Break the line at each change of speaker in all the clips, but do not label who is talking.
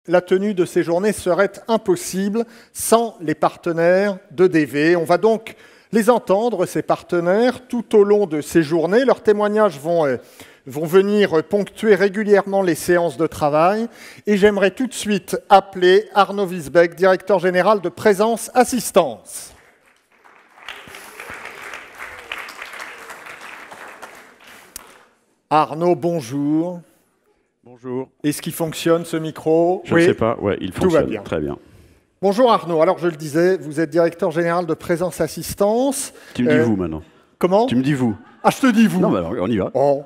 la tenue de ces journées serait impossible sans les partenaires d'EDV. On va donc les entendre, ces partenaires, tout au long de ces journées. Leurs témoignages vont venir ponctuer régulièrement les séances de travail. Et j'aimerais tout de suite appeler Arnaud Wiesbeck, directeur général de Présence Assistance. Arnaud, bonjour.
Bonjour.
Est-ce qu'il fonctionne ce micro?
Je ne sais pas, ouais, il fonctionne.
Tout va bien.
Très bien.
Bonjour Arnaud, alors je le disais, vous êtes directeur général de Présence Assistance.
Tu me dis vous maintenant.
Comment?
Tu me dis vous.
Ah, je te dis vous.
Non, bah alors, on y va.
Oh.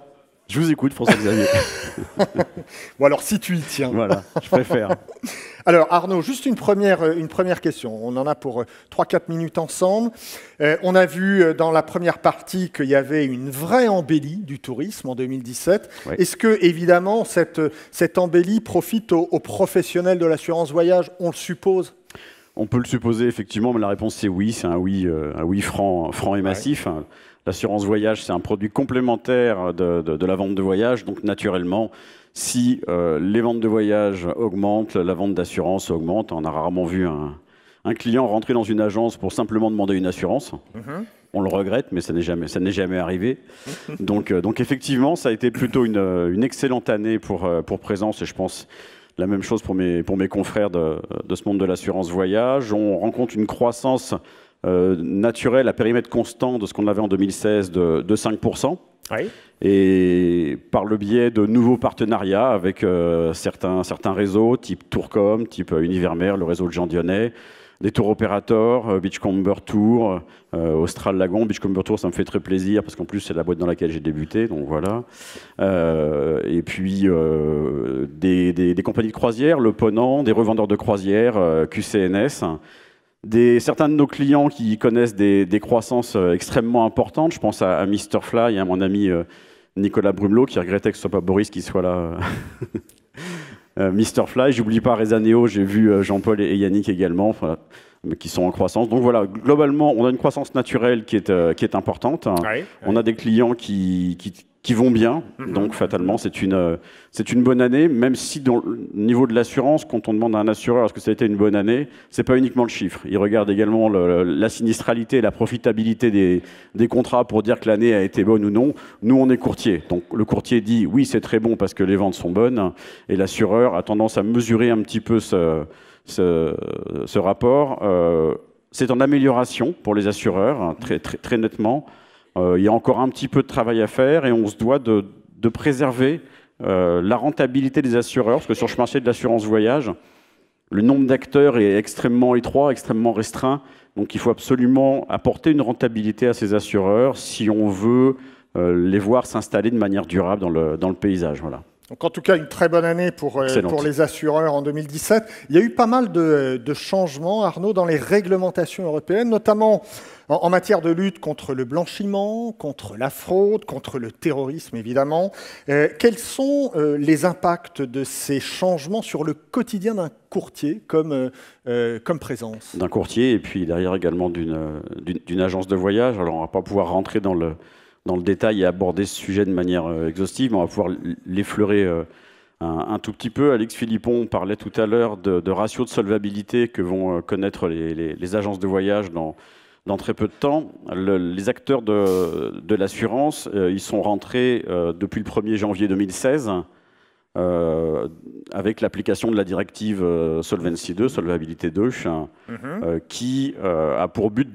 Je vous écoute, François-Xavier.
Bon alors, si tu y tiens.
Voilà, je préfère.
Alors Arnaud, juste une première question. On en a pour 3-4 minutes ensemble. On a vu dans la première partie qu'il y avait une vraie embellie du tourisme en 2017. Ouais. Est-ce que, évidemment, cette embellie profite aux professionnels de l'assurance voyage? On le suppose.
On peut le supposer, effectivement, mais la réponse c'est oui. C'est un oui franc et massif. Ouais. L'assurance voyage, c'est un produit complémentaire de la vente de voyage. Donc, naturellement, si les ventes de voyage augmentent, la vente d'assurance augmente. On a rarement vu un client rentrer dans une agence pour simplement demander une assurance. On le regrette, mais ça n'est jamais arrivé. Donc, effectivement, ça a été plutôt une excellente année pour Présence, et je pense la même chose pour mes confrères de ce monde de l'assurance voyage. On rencontre une croissance naturelle à périmètre constant de ce qu'on avait en 2016 de 5%. Oui. Et par le biais de nouveaux partenariats avec certains réseaux, type Tourcom, type Univermer, le réseau de Jean Dionnet, des tours opérateurs, Beachcomber Tour, Austral Lagon. Beachcomber Tour, ça me fait très plaisir parce qu'en plus, c'est la boîte dans laquelle j'ai débuté, donc voilà. Et puis, des compagnies de croisière, Le Ponant, des revendeurs de croisière, QCNS. Certains de nos clients qui connaissent des croissances extrêmement importantes. Je pense à Mr Fly, à mon ami Nicolas Brumelot, qui regrettait que ce ne soit pas Boris qui soit là. Mr Fly, j'oublie pas Rezaneo, j'ai vu Jean-Paul et Yannick également, enfin, qui sont en croissance. Donc voilà, globalement, on a une croissance naturelle qui est importante. Oui, on a des clients qui vont bien, donc fatalement, c'est une bonne année, même si dans le niveau de l'assurance, quand on demande à un assureur est-ce que ça a été une bonne année, c'est pas uniquement le chiffre. Il regarde également la sinistralité, la profitabilité des contrats pour dire que l'année a été bonne ou non. Nous, on est courtier. Donc le courtier dit oui, c'est très bon parce que les ventes sont bonnes, et l'assureur a tendance à mesurer un petit peu ce rapport. C'est en amélioration pour les assureurs, très nettement. Il y a encore un petit peu de travail à faire et on se doit de préserver la rentabilité des assureurs, parce que sur le marché de l'assurance voyage, le nombre d'acteurs est extrêmement étroit, extrêmement restreint. Donc il faut absolument apporter une rentabilité à ces assureurs si on veut les voir s'installer de manière durable dans le paysage. Voilà.
Donc en tout cas, une très bonne année pour les assureurs en 2017. Il y a eu pas mal de changements, Arnaud, dans les réglementations européennes, notamment en matière de lutte contre le blanchiment, contre la fraude, contre le terrorisme, évidemment. Quels sont les impacts de ces changements sur le quotidien d'un courtier comme Présence? D'un
courtier et puis derrière également d'une agence de voyage. Alors on ne va pas pouvoir rentrer dans le détail et aborder ce sujet de manière exhaustive, mais on va pouvoir l'effleurer un tout petit peu. Alex Philippon parlait tout à l'heure de ratios de solvabilité que vont connaître les agences de voyage dans très peu de temps. Les acteurs de l'assurance, ils sont rentrés depuis le 1er janvier 2016 avec l'application de la directive Solvency 2, Solvabilité 2, qui a pour but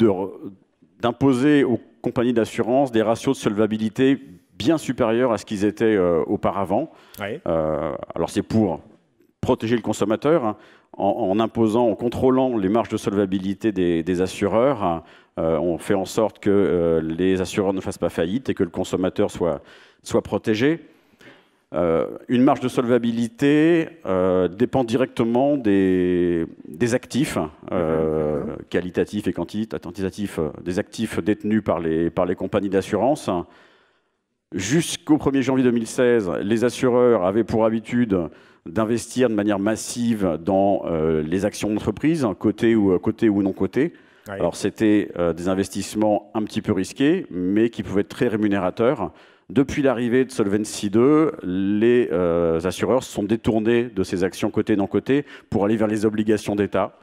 d'imposer aux compagnies d'assurance des ratios de solvabilité bien supérieurs à ce qu'ils étaient auparavant. Oui. Alors c'est pour protéger le consommateur en contrôlant les marges de solvabilité des assureurs. On fait en sorte que les assureurs ne fassent pas faillite et que le consommateur soit protégé. Une marge de solvabilité dépend directement des actifs qualitatifs et quantitatifs des actifs détenus par les compagnies d'assurance. Jusqu'au 1er janvier 2016, les assureurs avaient pour habitude d'investir de manière massive dans les actions d'entreprise, cotées ou non cotées. Oui. Alors c'était des investissements un petit peu risqués, mais qui pouvaient être très rémunérateurs. Depuis l'arrivée de Solvency II, les assureurs se sont détournés de ces actions côté non cotées pour aller vers les obligations d'État,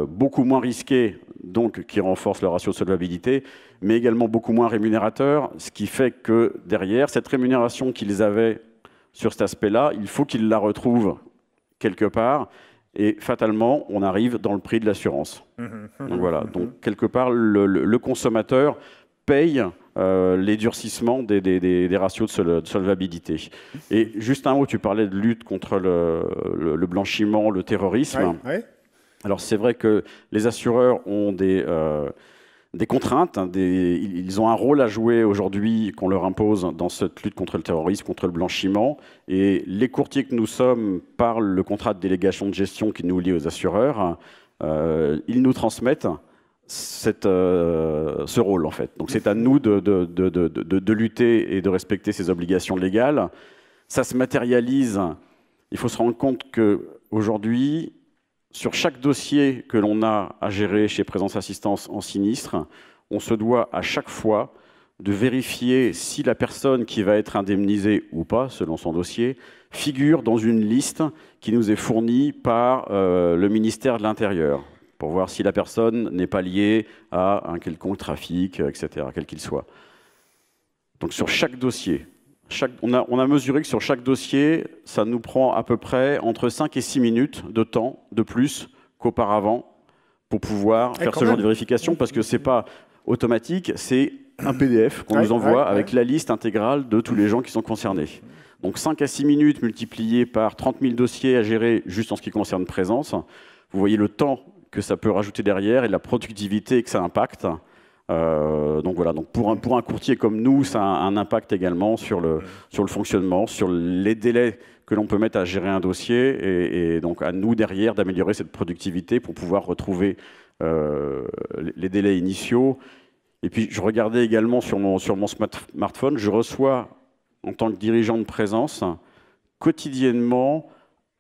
beaucoup moins risquées, donc qui renforcent le ratio de solvabilité, mais également beaucoup moins rémunérateurs, ce qui fait que derrière, cette rémunération qu'ils avaient sur cet aspect-là, il faut qu'ils la retrouvent quelque part, et fatalement, on arrive dans le prix de l'assurance. Donc voilà, donc quelque part, le consommateur paye les durcissements des ratios de solvabilité. Et juste un mot, tu parlais de lutte contre le blanchiment, le terrorisme.
Oui.
Alors c'est vrai que les assureurs ont des contraintes, ils ont un rôle à jouer aujourd'hui qu'on leur impose dans cette lutte contre le terrorisme, contre le blanchiment. Et les courtiers que nous sommes, par le contrat de délégation de gestion qui nous lie aux assureurs, ils nous transmettent ce rôle, en fait. Donc c'est à nous de lutter et de respecter ces obligations légales. Ça se matérialise. Il faut se rendre compte qu'aujourd'hui, sur chaque dossier que l'on a à gérer chez Présence Assistance en sinistre, on se doit à chaque fois de vérifier si la personne qui va être indemnisée ou pas, selon son dossier, figure dans une liste qui nous est fournie par le ministère de l'Intérieur, pour voir si la personne n'est pas liée à un quelconque trafic, etc., quel qu'il soit. Donc sur chaque dossier, on a mesuré que sur chaque dossier, ça nous prend à peu près entre 5 et 6 minutes de temps de plus qu'auparavant pour pouvoir faire ce genre de vérification, parce que ce n'est pas automatique, c'est un PDF qu'on nous envoie avec la liste intégrale de tous les gens qui sont concernés. Donc 5 à 6 minutes multipliées par 30 000 dossiers à gérer juste en ce qui concerne Présence. Vous voyez le temps que ça peut rajouter derrière et la productivité que ça impacte. Donc voilà, donc pour un courtier comme nous, ça a un impact également sur le fonctionnement, sur les délais que l'on peut mettre à gérer un dossier, et donc à nous derrière d'améliorer cette productivité pour pouvoir retrouver les délais initiaux. Et puis je regardais également sur mon smartphone, je reçois en tant que dirigeant de Présence quotidiennement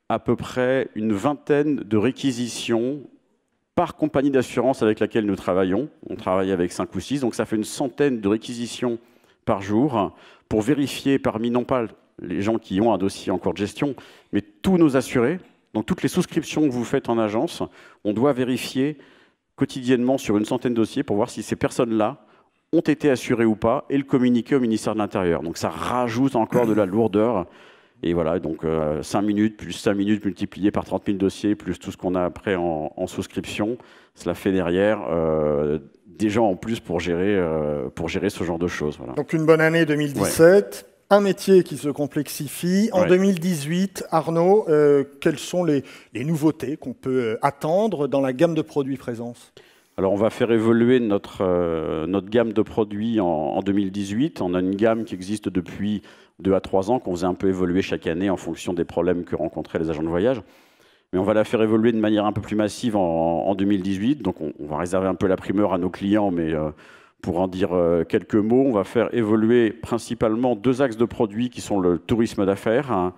à peu près une vingtaine de réquisitions par compagnie d'assurance avec laquelle nous travaillons. On travaille avec 5 ou 6, donc ça fait une centaine de réquisitions par jour pour vérifier parmi, non pas les gens qui ont un dossier en cours de gestion, mais tous nos assurés. Donc toutes les souscriptions que vous faites en agence, on doit vérifier quotidiennement sur une centaine de dossiers pour voir si ces personnes-là ont été assurées ou pas et le communiquer au ministère de l'Intérieur. Donc ça rajoute encore de la lourdeur. Et voilà, donc 5 minutes plus 5 minutes multipliées par 30 000 dossiers, plus tout ce qu'on a après en souscription, cela fait derrière des gens en plus pour gérer ce genre de choses. Voilà.
Donc une bonne année 2017, un métier qui se complexifie. En 2018, Arnaud, quelles sont les nouveautés qu'on peut attendre dans la gamme de produits Présence ?
Alors on va faire évoluer notre gamme de produits en 2018. On a une gamme qui existe depuis 2 à 3 ans, qu'on faisait un peu évoluer chaque année en fonction des problèmes que rencontraient les agents de voyage. Mais on va la faire évoluer de manière un peu plus massive en 2018. Donc on va réserver un peu la primeur à nos clients, mais pour en dire quelques mots, on va faire évoluer principalement 2 axes de produits qui sont le tourisme d'affaires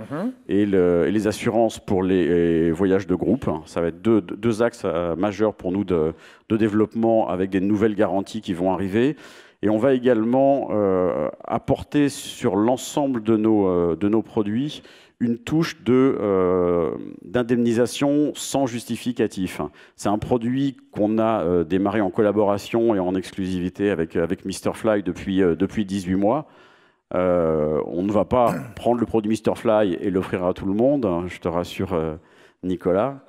et les assurances pour les voyages de groupe. Ça va être deux axes majeurs pour nous de développement avec des nouvelles garanties qui vont arriver. Et on va également apporter sur l'ensemble de nos produits une touche d'indemnisation sans justificatif. C'est un produit qu'on a démarré en collaboration et en exclusivité avec Mr Fly depuis 18 mois. On ne va pas prendre le produit Mr Fly et l'offrir à tout le monde, je te rassure Nicolas,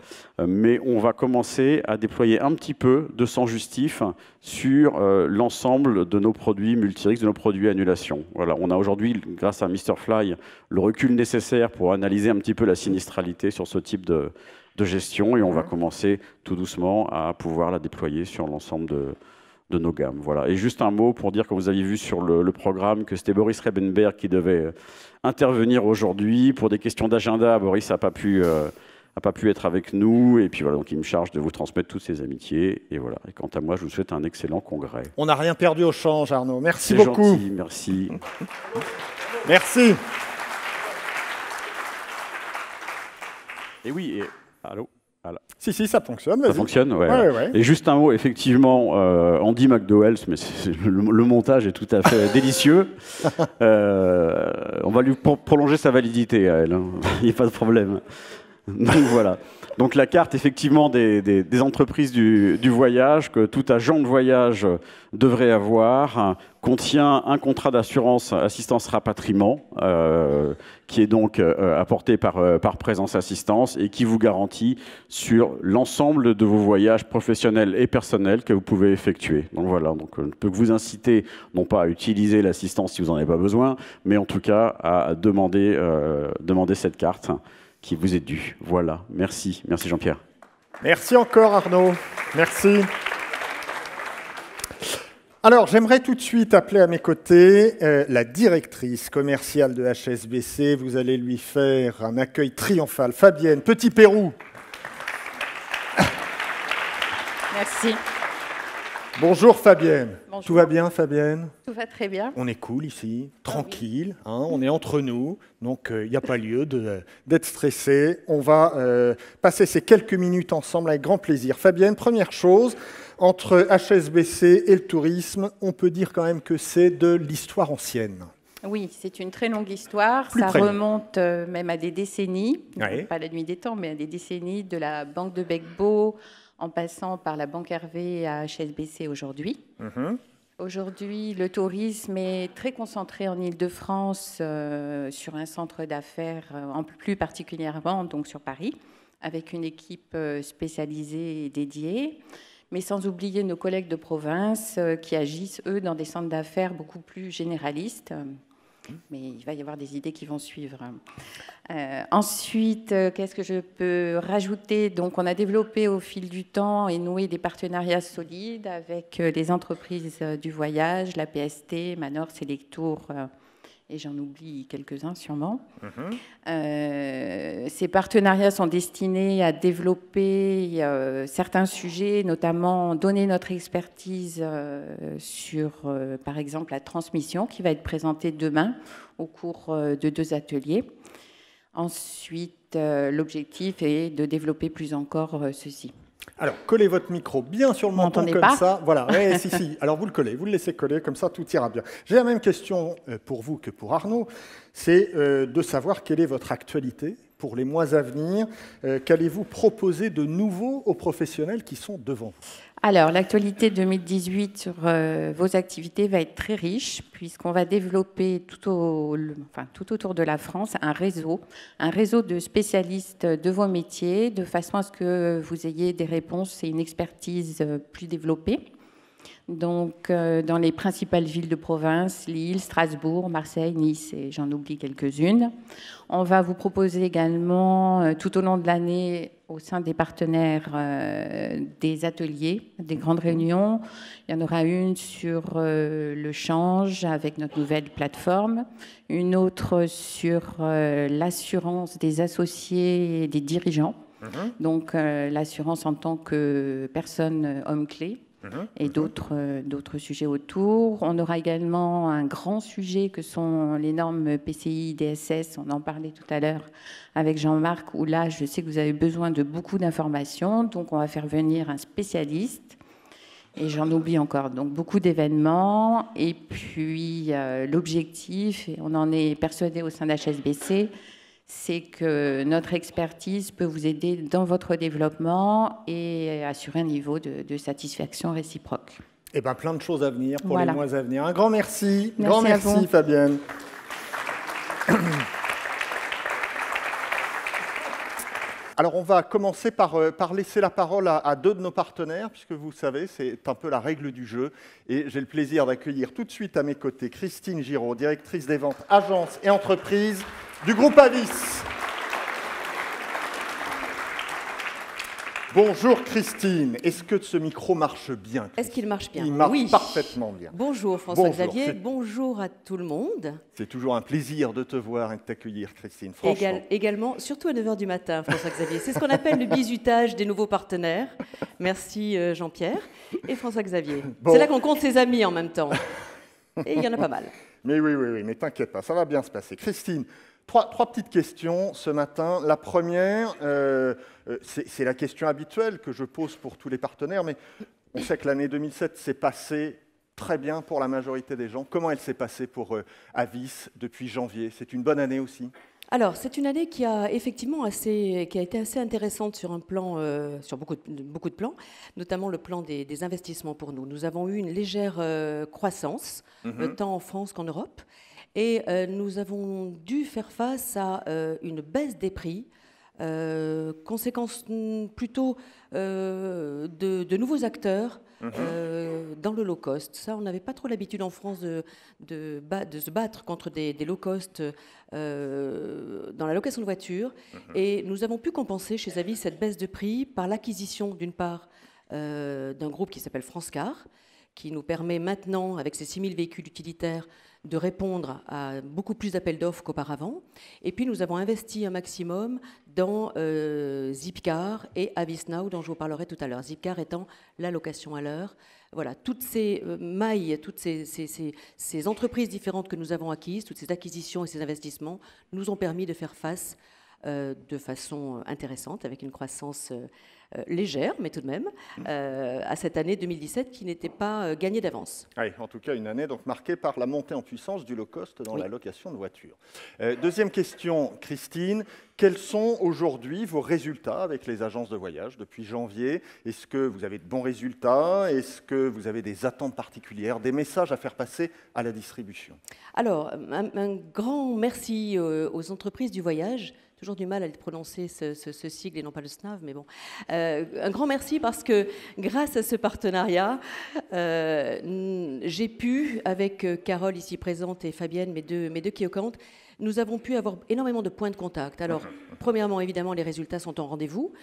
mais on va commencer à déployer un petit peu de sans justif sur l'ensemble de nos produits multirisques, de nos produits annulation. Voilà, on a aujourd'hui, grâce à Mr Fly, le recul nécessaire pour analyser un petit peu la sinistralité sur ce type de gestion, et on va commencer tout doucement à pouvoir la déployer sur l'ensemble de nos gammes. Voilà. Et juste un mot pour dire que vous avez vu sur le programme que c'était Boris Rebenberg qui devait intervenir aujourd'hui. Pour des questions d'agenda, Boris n'a pas pu être avec nous, et puis voilà, donc il me charge de vous transmettre toutes ses amitiés, et voilà. Et quant à moi, je vous souhaite un excellent congrès.
On n'a rien perdu au change, Arnaud. Merci beaucoup.
C'est gentil, merci.
Merci.
Et oui, allô ? Voilà.
Si, ça fonctionne.
Ça fonctionne, ouais.
Ouais.
Et juste un mot, effectivement, Andy McDowell, mais le montage est tout à fait délicieux. On va lui prolonger sa validité à elle, hein. Il n'y a pas de problème. Donc voilà. Donc la carte, effectivement, des entreprises du voyage, que tout agent de voyage devrait avoir, contient un contrat d'assurance assistance rapatriement, qui est donc apporté par Présence Assistance et qui vous garantit sur l'ensemble de vos voyages professionnels et personnels que vous pouvez effectuer. Donc voilà, donc, je ne peux que vous inciter, non pas à utiliser l'assistance si vous n'en avez pas besoin, mais en tout cas à demander cette carte qui vous est due. Voilà, merci Jean-Pierre.
Merci encore Arnaud, merci. Alors, j'aimerais tout de suite appeler à mes côtés la directrice commerciale de HSBC. Vous allez lui faire un accueil triomphal. Fabienne Petit-Pérou.
Merci.
Bonjour Fabienne.
Bonjour.
Tout va bien Fabienne?
Tout va très bien.
On est cool ici, tranquille, hein, on est entre nous, donc il n'y a pas lieu d'être stressé. On va passer ces quelques minutes ensemble avec grand plaisir. Fabienne, première chose, entre HSBC et le tourisme, on peut dire quand même que c'est de l'histoire ancienne.
Oui, c'est une très longue histoire. Ça remonte même à des décennies, pas la nuit des temps, mais à des décennies, de la Banque de Becbo, en passant par la Banque Hervé à HSBC aujourd'hui. Aujourd'hui, le tourisme est très concentré en Île-de-France sur un centre d'affaires, en plus particulièrement donc sur Paris, avec une équipe spécialisée et dédiée, mais sans oublier nos collègues de province qui agissent, eux, dans des centres d'affaires beaucoup plus généralistes. Mais il va y avoir des idées qui vont suivre. Ensuite, qu'est-ce que je peux rajouter? Donc, on a développé au fil du temps et noué des partenariats solides avec les entreprises du voyage, la PST, Manor, Selectour, et j'en oublie quelques-uns sûrement. Ces partenariats sont destinés à développer certains sujets, notamment donner notre expertise sur, par exemple, la transmission qui va être présentée demain au cours de 2 ateliers. Ensuite, l'objectif est de développer plus encore ceci.
Alors, collez votre micro bien sur le menton comme pas ça. Voilà, ouais, si. Alors, vous le collez, vous le laissez coller, comme ça, tout ira bien. J'ai la même question pour vous que pour Arnaud. C'est de savoir quelle est votre actualité pour les mois à venir. Qu'allez-vous proposer de nouveau aux professionnels qui sont devant vous?
Alors, l'actualité 2018 sur vos activités va être très riche, puisqu'on va développer tout autour de la France un réseau de spécialistes de vos métiers, de façon à ce que vous ayez des réponses et une expertise plus développée. Donc, dans les principales villes de province, Lille, Strasbourg, Marseille, Nice, et j'en oublie quelques-unes. On va vous proposer également, tout au long de l'année, au sein des partenaires, des ateliers, des grandes réunions. Il y en aura une sur le change avec notre nouvelle plateforme, une autre sur l'assurance des associés et des dirigeants, donc l'assurance en tant que personne homme-clé. Et d'autres sujets autour. On aura également un grand sujet que sont les normes PCI, DSS, on en parlait tout à l'heure avec Jean-Marc, où là, je sais que vous avez besoin de beaucoup d'informations, donc on va faire venir un spécialiste, et j'en oublie encore, donc beaucoup d'événements, et puis l'objectif, et on en est persuadé au sein d'HSBC, c'est que notre expertise peut vous aider dans votre développement et assurer un niveau de satisfaction réciproque.
Eh bien, plein de choses à venir pour les mois à venir. Un grand merci. Grand merci, Fabienne. Alors, on va commencer par laisser la parole à 2 de nos partenaires, puisque vous savez, c'est un peu la règle du jeu. Et j'ai le plaisir d'accueillir tout de suite à mes côtés Christine Giraud, directrice des ventes, agences et entreprises du groupe Avis. Bonjour Christine, est-ce que ce micro marche bien?
Est-ce qu'il marche bien?
Il marche parfaitement bien.
Bonjour François-Xavier, bonjour à tout le monde.
C'est toujours un plaisir de te voir et de t'accueillir Christine, franchement.
Également, surtout à 9h du matin François-Xavier. C'est ce qu'on appelle le bizutage des nouveaux partenaires. Merci Jean-Pierre et François-Xavier. Bon. C'est là qu'on compte ses amis en même temps. Et il y en a pas mal.
Mais oui, mais t'inquiète pas, ça va bien se passer. Christine, Trois petites questions ce matin. La première, c'est la question habituelle que je pose pour tous les partenaires, mais on sait que l'année 2007 s'est passée très bien pour la majorité des gens. Comment elle s'est passée pour Avis depuis janvier? C'est une bonne année aussi?
Alors, c'est une année qui a effectivement qui a été assez intéressante sur un plan, sur beaucoup de plans, notamment le plan des investissements pour nous. Nous avons eu une légère croissance, tant en France qu'en Europe, et nous avons dû faire face à une baisse des prix, conséquence plutôt de nouveaux acteurs dans le low cost. Ça, on n'avait pas trop l'habitude en France de se battre contre des low cost dans la location de voitures. Et nous avons pu compenser chez Avis cette baisse de prix par l'acquisition, d'une part, d'un groupe qui s'appelle France Car, qui nous permet maintenant, avec ses 6000 véhicules utilitaires, de répondre à beaucoup plus d'appels d'offres qu'auparavant. Et puis, nous avons investi un maximum dans Zipcar et Avisnow, dont je vous parlerai tout à l'heure. Zipcar étant la location à l'heure. Voilà, toutes ces mailles, toutes ces entreprises différentes que nous avons acquises, toutes ces acquisitions et ces investissements nous ont permis de faire face de façon intéressante, avec une croissance légère, mais tout de même, à cette année 2017 qui n'était pas gagnée d'avance.
Oui, en tout cas, une année donc marquée par la montée en puissance du low-cost dans la location de voitures. Deuxième question, Christine. Quels sont aujourd'hui vos résultats avec les agences de voyage depuis janvier? Est-ce que vous avez de bons résultats? Est-ce que vous avez des attentes particulières, des messages à faire passer à la distribution?
Alors, un grand merci aux entreprises du voyage. Toujours du mal à prononcer ce sigle et non pas le SNAV, mais bon. Un grand merci parce que grâce à ce partenariat, j'ai pu, avec Carole ici présente et Fabienne, mes deux key-accounts, nous avons pu avoir énormément de points de contact. Alors, premièrement, évidemment, les résultats sont en rendez-vous.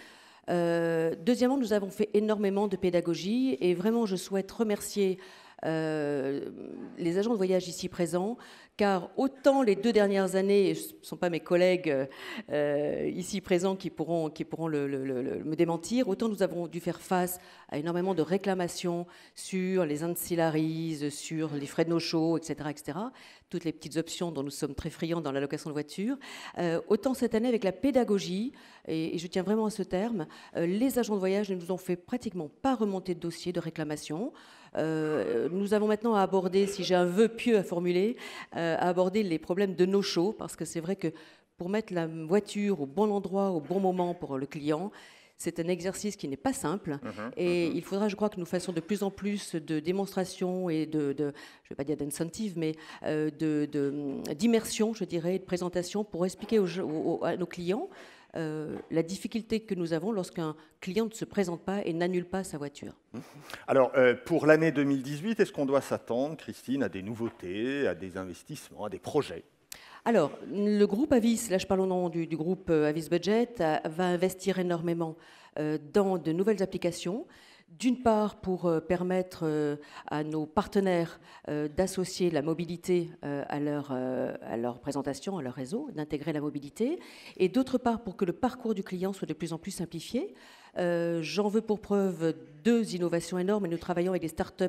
Deuxièmement, nous avons fait énormément de pédagogie et vraiment, je souhaite remercier les agents de voyage ici présents, car autant les 2 dernières années, ce ne sont pas mes collègues ici présents qui pourront me démentir, autant nous avons dû faire face à énormément de réclamations sur les ancillaries, sur les frais de no-show, etc., etc., toutes les petites options dont nous sommes très friands dans la location de voiture. Autant cette année, avec la pédagogie, et je tiens vraiment à ce terme, les agents de voyage ne nous ont fait pratiquement pas remonter de dossier de réclamation. Nous avons maintenant à aborder, si j'ai un vœu pieux à formuler, à aborder les problèmes de no-show, parce que c'est vrai que pour mettre la voiture au bon endroit, au bon moment pour le client, c'est un exercice qui n'est pas simple. Et il faudra, je crois, que nous fassions de plus en plus de démonstrations et je ne vais pas dire d'incentive, mais d'immersion, je dirais, de présentation pour expliquer à nos clients la difficulté que nous avons lorsqu'un client ne se présente pas et n'annule pas sa voiture.
Alors, pour l'année 2018, est-ce qu'on doit s'attendre, Christine, à des nouveautés, à des investissements, à des projets?
Alors, le groupe Avis, là je parle au nom du groupe Avis Budget, va investir énormément dans de nouvelles applications. D'une part, pour permettre à nos partenaires d'associer la mobilité à leur présentation, à leur réseau, d'intégrer la mobilité, et d'autre part, pour que le parcours du client soit de plus en plus simplifié. J'en veux pour preuve 2 innovations énormes, et nous travaillons avec des startups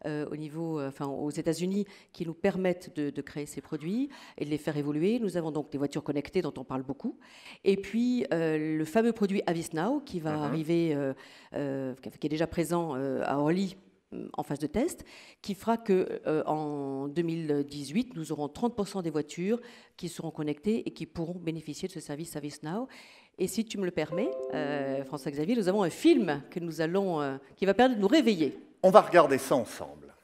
aux États-Unis qui nous permettent de créer ces produits et de les faire évoluer. Nous avons donc des voitures connectées dont on parle beaucoup. Et puis le fameux produit Avisnow qui va arriver, qui est déjà présent à Orly en phase de test, qui fera qu'en 2018, nous aurons 30% des voitures qui seront connectées et qui pourront bénéficier de ce service Avisnow. Et si tu me le permets, François-Xavier, nous avons un film que qui va permettre de nous réveiller.
On va regarder ça ensemble.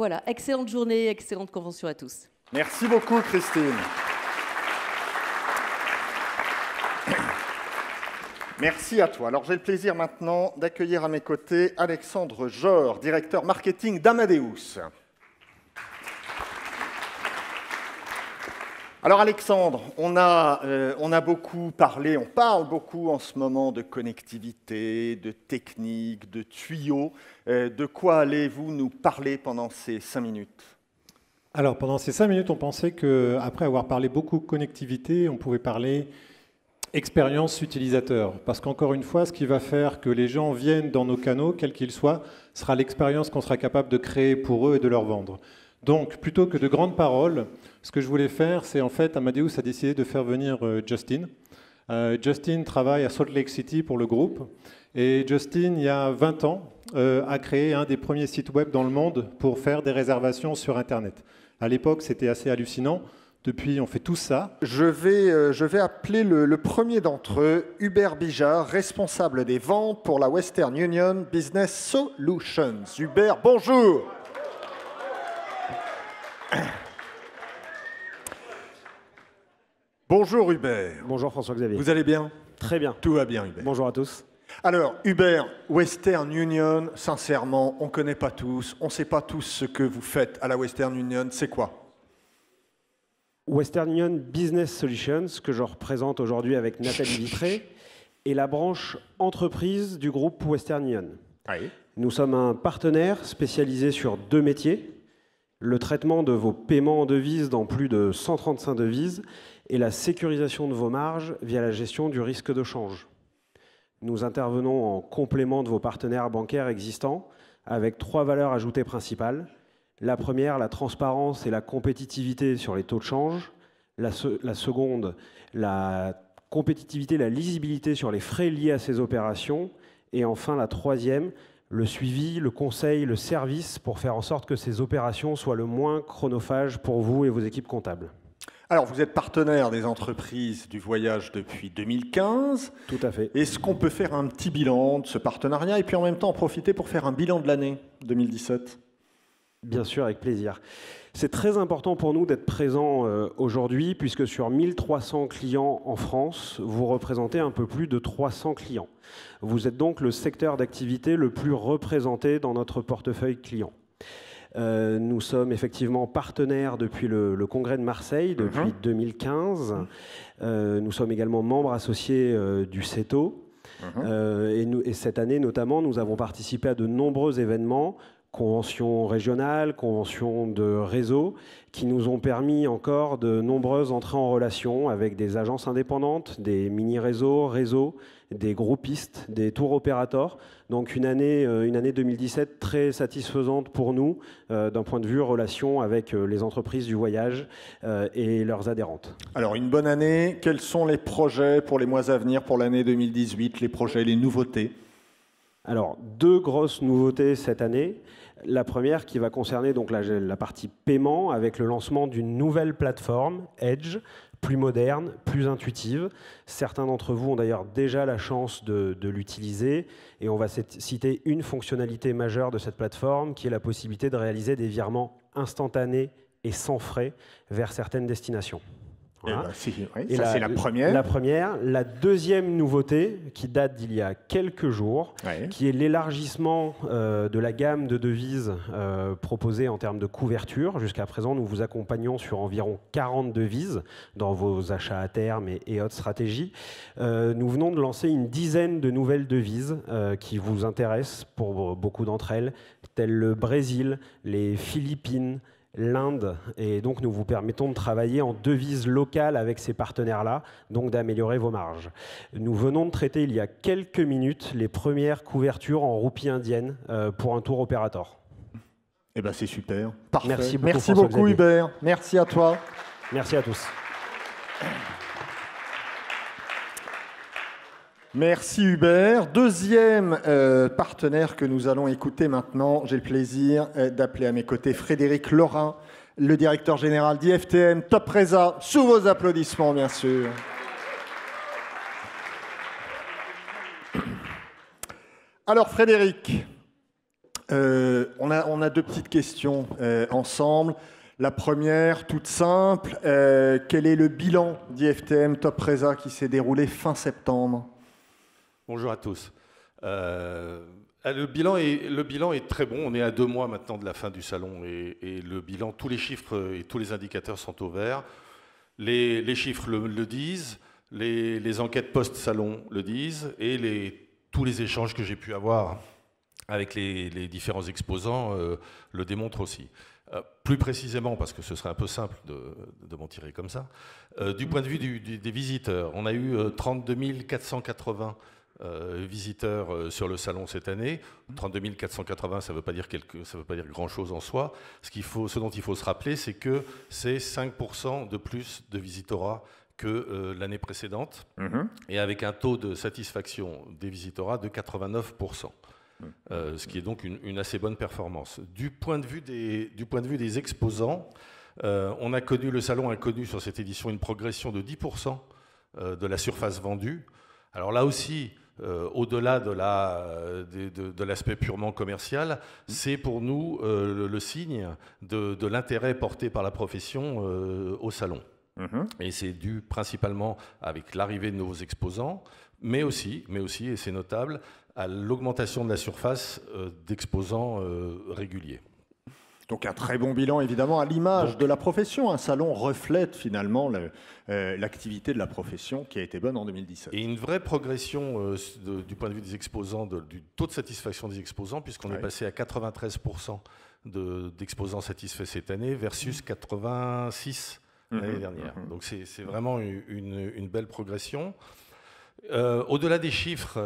Voilà, excellente journée, excellente convention à tous.
Merci beaucoup, Christine. Merci à toi. Alors, j'ai le plaisir maintenant d'accueillir à mes côtés Alexandre Jor, directeur marketing d'Amadeus. Alors Alexandre, on a beaucoup parlé, on parle beaucoup en ce moment de connectivité, de technique, de tuyaux. De quoi allez-vous nous parler pendant ces 5 minutes ?
Alors pendant ces 5 minutes, on pensait qu'après avoir parlé beaucoup connectivité, on pouvait parler expérience utilisateur. Parce qu'encore une fois, ce qui va faire que les gens viennent dans nos canaux, quels qu'ils soient, sera l'expérience qu'on sera capable de créer pour eux et de leur vendre. Donc, plutôt que de grandes paroles, ce que je voulais faire, c'est en fait, Amadeus a décidé de faire venir Justin. Justin travaille à Salt Lake City pour le groupe. Et Justin, il y a 20 ans, a créé un des premiers sites web dans le monde pour faire des réservations sur Internet. À l'époque, c'était assez hallucinant. Depuis, on fait tout ça.
Je vais appeler le premier d'entre eux, Hubert Bijard, responsable des ventes pour la Western Union Business Solutions. Hubert, bonjour. Bonjour Hubert.
Bonjour François-Xavier.
Vous allez bien ?
Très bien.
Tout va bien Hubert.
Bonjour à tous.
Alors Hubert, Western Union, sincèrement, on ne connaît pas tous, on ne sait pas tous ce que vous faites à la Western Union, c'est quoi ?
Western Union Business Solutions, que je représente aujourd'hui avec Nathalie Vitré, est la branche entreprise du groupe Western Union.
Oui.
Nous sommes un partenaire spécialisé sur 2 métiers, le traitement de vos paiements en devises dans plus de 135 devises et la sécurisation de vos marges via la gestion du risque de change. Nous intervenons en complément de vos partenaires bancaires existants avec 3 valeurs ajoutées principales. La première, la transparence et la compétitivité sur les taux de change. La seconde, la compétitivité, la lisibilité sur les frais liés à ces opérations. Et enfin, la troisième, le suivi, le conseil, le service pour faire en sorte que ces opérations soient le moins chronophages pour vous et vos équipes comptables.
Alors, vous êtes partenaire des entreprises du voyage depuis 2015.
Tout à fait.
Est-ce qu'on peut faire un petit bilan de ce partenariat et puis en même temps en profiter pour faire un bilan de l'année 2017 ?
Bien sûr, avec plaisir. C'est très important pour nous d'être présents aujourd'hui, puisque sur 1300 clients en France, vous représentez un peu plus de 300 clients. Vous êtes donc le secteur d'activité le plus représenté dans notre portefeuille client. Nous sommes effectivement partenaires depuis le Congrès de Marseille, depuis 2015. Nous sommes également membres associés du CETO. Et cette année, notamment, nous avons participé à de nombreux événements, conventions régionales, conventions de réseau, qui nous ont permis encore de nombreuses entrées en relation avec des agences indépendantes, des mini-réseaux, des groupistes, des tours opérateurs. Donc une année 2017 très satisfaisante pour nous d'un point de vue relation avec les entreprises du voyage et leurs adhérentes.
Alors une bonne année, quels sont les projets pour les mois à venir, pour l'année 2018, les projets, les nouveautés ?
Alors 2 grosses nouveautés cette année. La première qui va concerner donc la partie paiement avec le lancement d'une nouvelle plateforme, Edge, plus moderne, plus intuitive. Certains d'entre vous ont d'ailleurs déjà la chance de l'utiliser et on va citer une fonctionnalité majeure de cette plateforme qui est la possibilité de réaliser des virements instantanés et sans frais vers certaines destinations. Voilà.
Et ça, c'est la première.
La première. La deuxième nouveauté, qui date d'il y a quelques jours, qui est l'élargissement de la gamme de devises proposées en termes de couverture. Jusqu'à présent, nous vous accompagnons sur environ 40 devises dans vos achats à terme et autres stratégies. Nous venons de lancer une dizaine de nouvelles devises qui vous intéressent pour beaucoup d'entre elles, telles le Brésil, les Philippines, l'Inde, et donc nous vous permettons de travailler en devises locales avec ces partenaires-là, donc d'améliorer vos marges. Nous venons de traiter il y a quelques minutes les premières couvertures en roupies indiennes pour un tour opérateur.
Eh ben c'est super, parfait.
Merci
beaucoup Hubert, merci à toi.
Merci à tous.
Merci Hubert. Deuxième partenaire que nous allons écouter maintenant. J'ai le plaisir d'appeler à mes côtés Frédéric Laurin, le directeur général d'IFTM Top Resa. Sous vos applaudissements, bien sûr. Alors Frédéric, On a deux petites questions ensemble. La première, toute simple, quel est le bilan d'IFTM Top Resa qui s'est déroulé fin septembre?
Bonjour à tous. Le bilan est très bon. On est à 2 mois maintenant de la fin du salon et le bilan, tous les chiffres et tous les indicateurs sont au vert. Les chiffres le disent, les enquêtes post-salon le disent et tous les échanges que j'ai pu avoir avec les différents exposants le démontrent aussi. Plus précisément, parce que ce serait un peu simple de m'en tirer comme ça, du point de vue des visiteurs, on a eu 32 480 visiteurs sur le salon cette année. 32 480, ça ne veut pas dire grand-chose en soi. Ce dont il faut se rappeler, c'est que c'est 5% de plus de visitorat que l'année précédente, et avec un taux de satisfaction des visitorats de 89%. Ce qui est donc une assez bonne performance. Du point de vue des exposants, le salon a connu sur cette édition une progression de 10% de la surface vendue. Alors là aussi, au-delà de l'aspect purement commercial, c'est pour nous le signe de l'intérêt porté par la profession au salon. Et c'est dû principalement avec l'arrivée de nouveaux exposants, mais aussi, et c'est notable, à l'augmentation de la surface d'exposants réguliers.
Donc un très bon bilan, évidemment, à l'image de la profession. Un salon reflète finalement l'activité de la profession qui a été bonne en 2017.
Et une vraie progression du point de vue des exposants, du taux de satisfaction des exposants, puisqu'on est passé à 93% d'exposants satisfaits cette année versus 86% l'année dernière. Donc c'est vraiment une belle progression. Au-delà des chiffres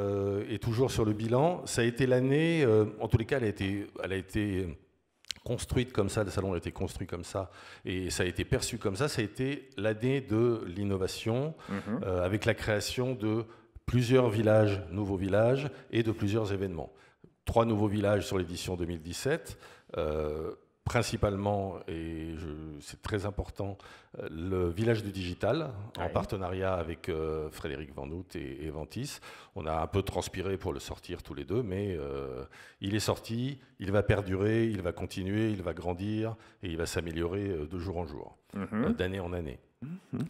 et toujours sur le bilan, ça a été l'année, en tous les cas, elle a été construite comme ça, le salon a été construit comme ça, et ça a été perçu comme ça. Ça a été l'année de l'innovation, avec la création de plusieurs nouveaux villages, et de plusieurs événements. 3 nouveaux villages sur l'édition 2017. Principalement, et c'est très important, le village du digital, en partenariat avec Frédéric Van Hout et Ventis. On a un peu transpiré pour le sortir tous les deux, mais il est sorti, il va perdurer, il va continuer, il va grandir et il va s'améliorer de jour en jour, d'année en année.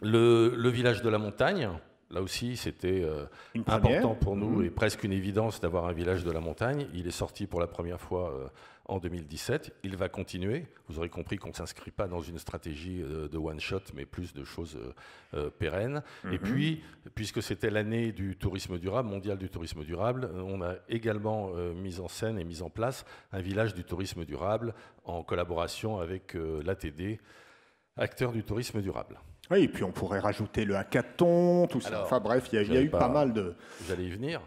Le village de la montagne, là aussi, c'était important pour nous et presque une évidence d'avoir un village de la montagne. Il est sorti pour la première fois en 2017. Il va continuer. Vous aurez compris qu'on ne s'inscrit pas dans une stratégie de one-shot, mais plus de choses pérennes. Et puis, puisque c'était l'année du tourisme durable, mondial du tourisme durable, on a également mis en scène et mis en place un village du tourisme durable en collaboration avec l'ATD, acteur du tourisme durable.
Oui, et puis on pourrait rajouter le hackathon, tout ça. Alors, enfin bref, il y a eu pas mal de...
J'allais y venir.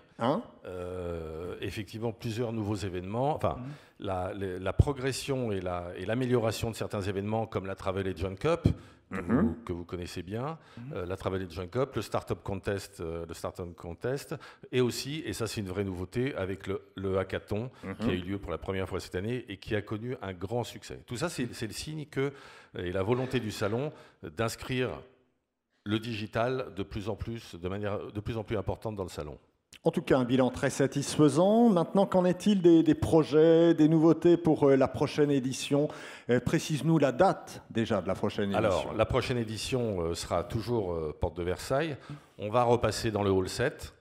Effectivement, plusieurs nouveaux événements. Enfin, la progression et l'amélioration de certains événements comme la Travel Agent Cup, que vous connaissez bien, la Travel Agent Cup, le Startup Contest, et aussi, et ça c'est une vraie nouveauté, avec le hackathon qui a eu lieu pour la première fois cette année et qui a connu un grand succès. Tout ça, c'est le signe et la volonté du salon d'inscrire le digital de manière de plus en plus importante dans le salon.
En tout cas, un bilan très satisfaisant. Maintenant, qu'en est-il des projets, des nouveautés pour la prochaine édition? Précise-nous la date déjà de la prochaine édition.
Alors, la prochaine édition sera toujours Porte de Versailles. On va repasser dans le Hall 7.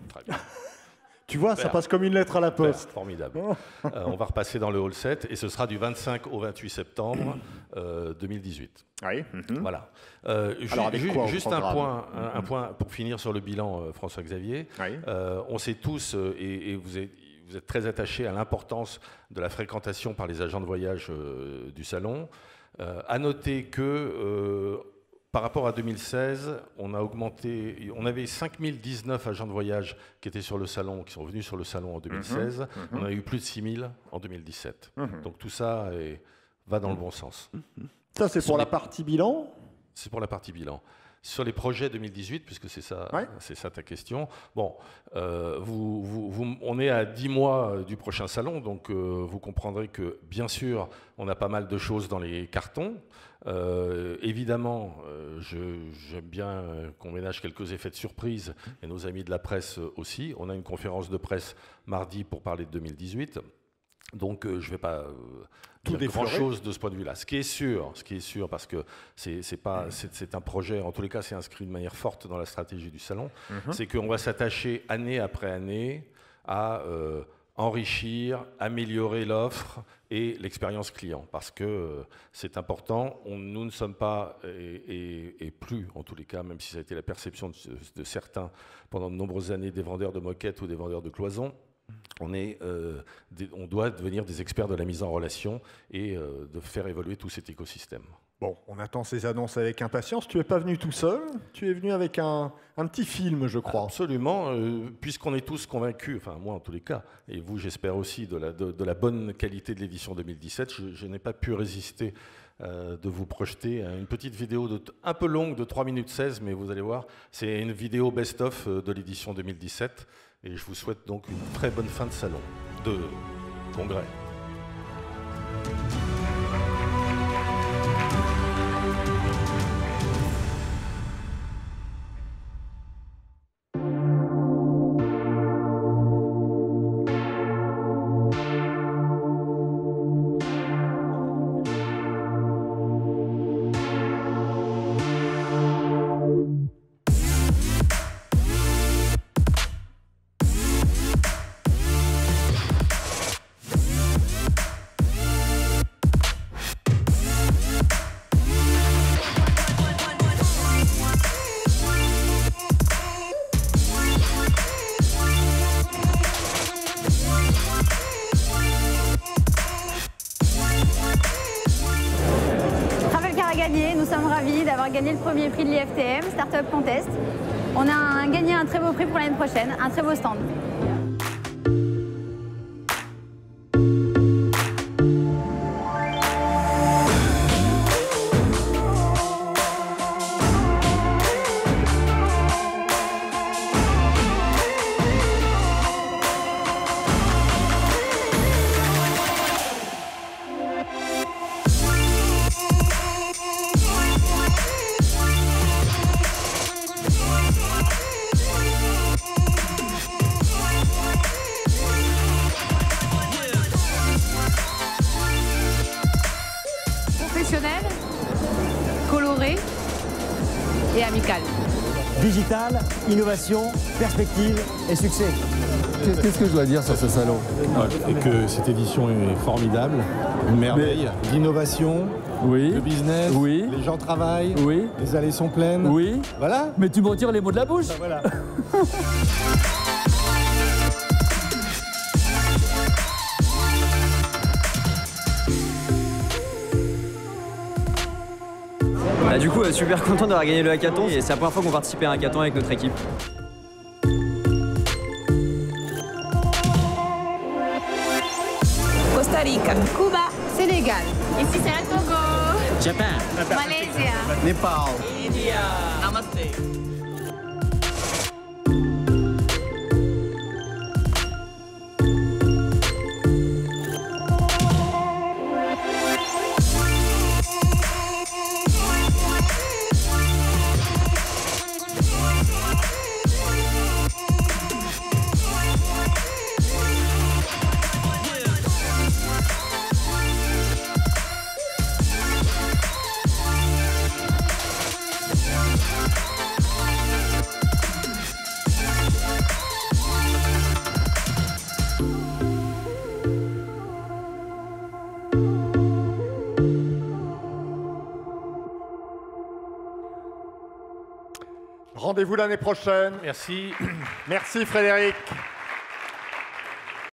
Très bien.
Tu vois, ça passe comme une lettre à la poste.
Formidable. On va repasser dans le Hall 7 et ce sera du 25 au 28 septembre 2018.
Oui.
Voilà.
Alors,
juste un point pour finir sur le bilan, François-Xavier.
Oui.
On sait tous, et vous êtes très attachés à l'importance de la fréquentation par les agents de voyage du salon. À noter que... par rapport à 2016, on avait 5019 agents de voyage qui étaient sur le salon, qui sont venus sur le salon en 2016. On a eu plus de 6000 en 2017. Donc tout ça va dans le bon sens.
Ça, c'est pour la partie bilan ?
C'est pour la partie bilan. Sur les projets 2018, puisque c'est ça ta question, bon, on est à 10 mois du prochain salon, donc vous comprendrez que, bien sûr, on a pas mal de choses dans les cartons. Évidemment, j'aime bien qu'on ménage quelques effets de surprise, et nos amis de la presse aussi. On a une conférence de presse mardi pour parler de 2018. Donc je ne vais pas dire grand-chose de ce point de vue-là. Ce qui est sûr, parce que c'est un projet, en tous les cas c'est inscrit de manière forte dans la stratégie du salon, c'est qu'on va s'attacher année après année à enrichir, améliorer l'offre et l'expérience client, parce que c'est important. Nous ne sommes pas, et plus en tous les cas, même si ça a été la perception de certains pendant de nombreuses années, des vendeurs de moquettes ou des vendeurs de cloisons. On doit devenir des experts de la mise en relation et de faire évoluer tout cet écosystème.
Bon, on attend ces annonces avec impatience. Tu n'es pas venu tout seul, tu es venu avec un petit film, je crois.
Absolument, puisqu'on est tous convaincus, enfin moi en tous les cas, et vous j'espère aussi, de la bonne qualité de l'édition 2017, je n'ai pas pu résister de vous projeter une petite vidéo un peu longue de 3 minutes 16, mais vous allez voir, c'est une vidéo best-of de l'édition 2017. Et je vous souhaite donc une très bonne fin de salon, de congrès.
Nous sommes ravis d'avoir gagné le premier prix de l'IFTM, Startup Contest. On a gagné un très beau prix pour l'année prochaine, un très beau stand.
Coloré et amical.
Digital, innovation, perspective et succès.
Qu'est-ce que je dois dire sur ce salon?
Et que cette édition est formidable, une merveille. L'innovation, le business, les gens travaillent, les allées sont pleines. Voilà.
Mais tu me retires les mots de la bouche.
Voilà.
Du coup, super content d'avoir gagné le hackathon et c'est la première fois qu'on participe à un hackathon avec notre équipe.
Costa Rica, Cuba, Sénégal.
Ici c'est le Togo,
Japan,
Malaysia,
Népal,
India, Namaste.
Rendez-vous l'année prochaine.
Merci.
Merci Frédéric.